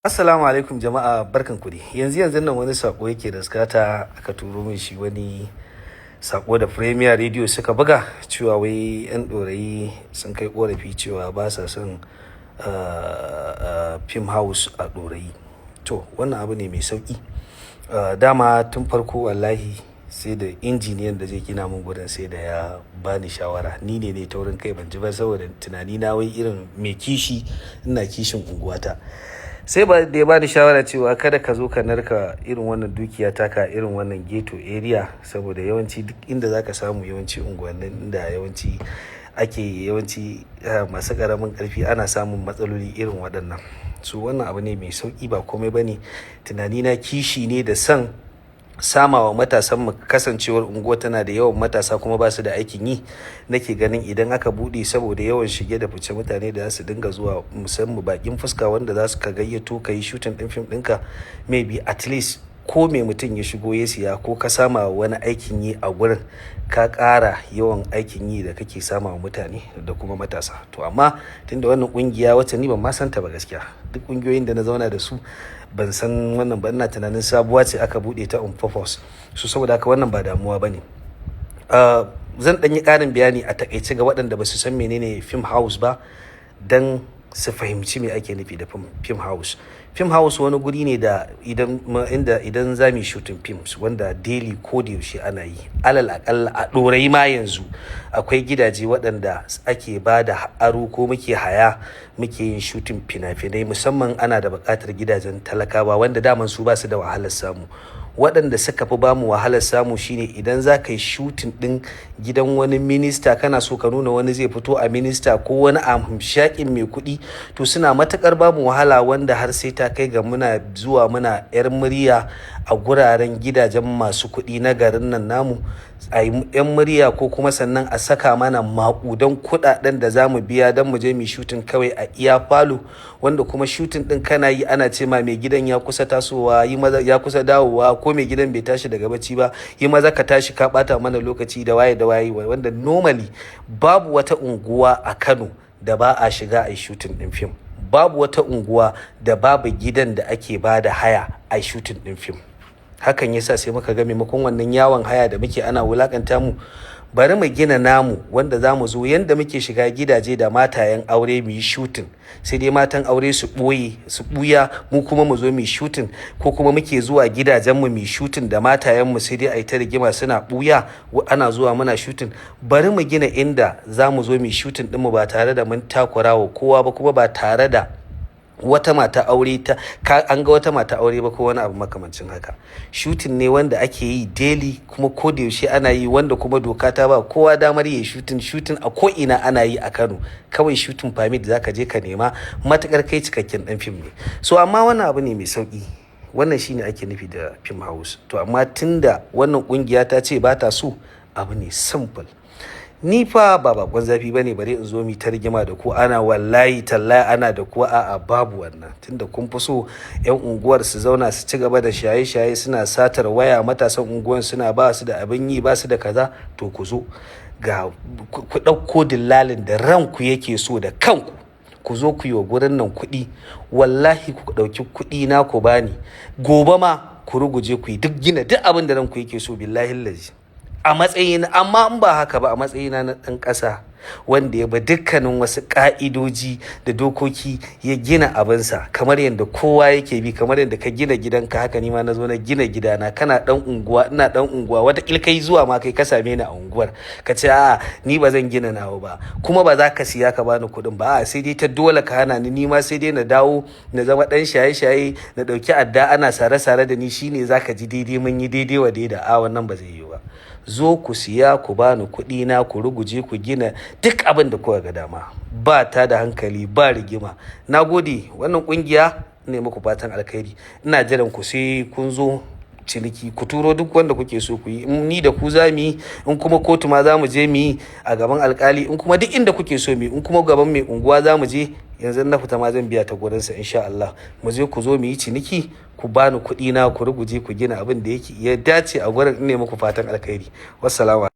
Assalamu alaikum jama'a, barkan ku dai. Yanzu nan wani sako yake da skata aka turo min shi, wani sako da Premier Radio suka buga cewa wai yan dorayi sun kai korafi cewa ba sa son film house a dorayi. To wannan abu ne mai sauki. Dama tun farko wallahi sai da injiniyan da zai gina min gurin sai da ya bani shawara. Ni ne taurin kai ban ji ba saboda tunani na wai irin mai kishi, ina kishin unguwata. Sai ba da ya bani shawara cewa kada ka zo ka narka irin wannan dukiya taka irin wannan ghetto area, saboda yawanci duk inda zaka samu yawanci unguwannin da yawanci masu karamin karfi ana samun matsaloli irin waɗannan. So wannan abu ne mai sauki, ba komai bane. Tunani na kishi ne da san samawa matasan mu, kasancewar unguwa tana da yawan matasa kuma ba su da aikin yi. Nake ganin idan aka bude, saboda yawan shige da fice mutane da za su dinga zuwa, musamman bakin fuska wanda za su ka gayyato ka yi shooting din film ɗinka, maybe at least ko me mutum ya shigo ya siya ko ka sama wani aikin yi a gurin, ka ƙara yawan aikin yi da kake sama wa mutane da kuma matasa. To amma tunda wannan kungiya wacce ni ban ma santa ba gaskiya, duk kungiyoyin da na zauna da su ban san wannan ba, ina tunanin sabuwa ce aka bude ta on purpose. So saboda haka wannan ba damuwa bane. Zan dan yi ƙarin bayani a takaice ga waɗanda ba su san menene film house ba, dan su fahimci me ake nufi da film house. Film house wani guri ne da idan za mu shooting films wanda daily ko da yaushe ana yi. Alal akalla a dorayi ma yanzu akwai gidaje waɗanda ake ba da aro ko muke haya muke yin shooting fina-finai, musamman ana da buƙatar gidajen talakawa wanda daman su ba su da wahalar samu. Waɗanda suka fi bamu wahalar samu shine idan za ka yi shooting ɗin gidan wani minista, kana so ka nuna wani zai fito a minista ko wani hamshakin mai kuɗi, to suna matuƙar bamu wahala, wanda har sai ta kai ga muna zuwa muna yar murya a guraren gidajen masu kuɗi na garin nan namu, a yi yan murya ko kuma sannan a saka mana maƙudan kuɗaɗen da za mu biya don mu je mu shooting kawai a iya falo, wanda kuma shooting ɗin kana yi ana ce ma mai gidan ya kusa tasowa, ya kusa dawowa, ko mai gidan bai tashi daga bacci ba, yi maza ka tashi, ka ɓata mana lokaci da waye, wanda normally babu wata unguwa a Kano da ba a shiga a shooting ɗin fim. Babu wata unguwa da babu gidan da ake ba da haya a shooting ɗin fim. Hakan yasa sai muka ga maimakon wannan yawon haya da muke ana wulakanta mu, bari mu gina namu wanda za mu zo yanda muke shiga gidaje da matayen aure mu yi shooting, sai dai matan aure su ɓuya, mu kuma mu zo mu yi shooting, ko kuma muke zuwa gidajen mu shooting da matayen mu, sai dai a yi ta rigima suna ɓuya, ana zuwa muna shooting. Bari mu gina inda za mu zo mu yi shooting ɗinmu ba tare da mun takura wa kowa ba, kuma ba tare da wata mata aure an ga wata mata aure ba ko wani abu makamancin haka. Shooting ne wanda ake yi daily kuma ko da yaushe ana yi, wanda kuma doka ta ba kowa damar yi shooting a ko ina ana yi a Kano. Kawai shooting permit zaka je ka nema, matakar kai cikakken dan fim ne. So amma wannan abu ne mai sauki. Wannan shine ake nufi da film house. To amma tunda wannan kungiya ta ce ba ta so, abu ne simple. Ni fa ba bakon zafi bane bare in zo mi ta rigima da ku, ana wallahi tallahi ana da ku, a'a babu wannan. Tunda kun fi so yan unguwar su zauna su ci gaba da shaye-shaye, suna satar waya, matasan unguwar suna ba su da abin yi, ba su da kaza, to ku zo ga ku ɗauko dillalin da ranku yake so da kanku, ku zo ku yi wa gurin nan kuɗi. Wallahi ku ɗauki kuɗi na ku bani, gobe ma ku ruguje ku yi duk abin da ranku yake so, billahi lazi. A matsayina, amma in ba haka ba, a matsayina na ɗan ƙasa wanda ya ba dukkanin wasu ƙa'idoji da dokoki ya gina abinsa, kamar yadda kowa yake bi, kamar yadda ka gina gidanka, haka ni ma na zo na gina gidana. Kana ɗan unguwa, ina ɗan unguwa, wata kai zuwa ma kai ka same ni a unguwar, ka ce a'a ni ba zan gina nawa ba, kuma ba za ka siya ka bani kuɗin ba, a'a sai dai ta dole ka hana ni ma sai dai na dawo na zama ɗan shaye-shaye, na ɗauki adda ana sare-sare da ni, shine za ka ji daidai, mun yi daidai wa daida. A wannan ba zai yi ba. Zo ku siya ku bani kuɗi na, ku ruguje ku gina duk abin da kuka ga dama, ba ta da hankali ba rigima. Na gode. Wannan kungiya ne muku fatan alkhairi. Ina jiran ku sai kun zo ciniki, ku turo duk wanda kuke so ku yi, ni da ku za mu yi, in kuma kotu ma za mu je mu yi a gaban alkali, in kuma duk inda kuke so mu yi, in kuma gaban mai unguwa za mu je. Yanzu na fita ma zan biya ta gurinsa insha Allah. Mu je ku zo mu yi ciniki, ku bani kuɗi na, ku ruguje ku gina abin da yake ya dace a gurin. Ne muku fatan alkhairi. Wassalamu.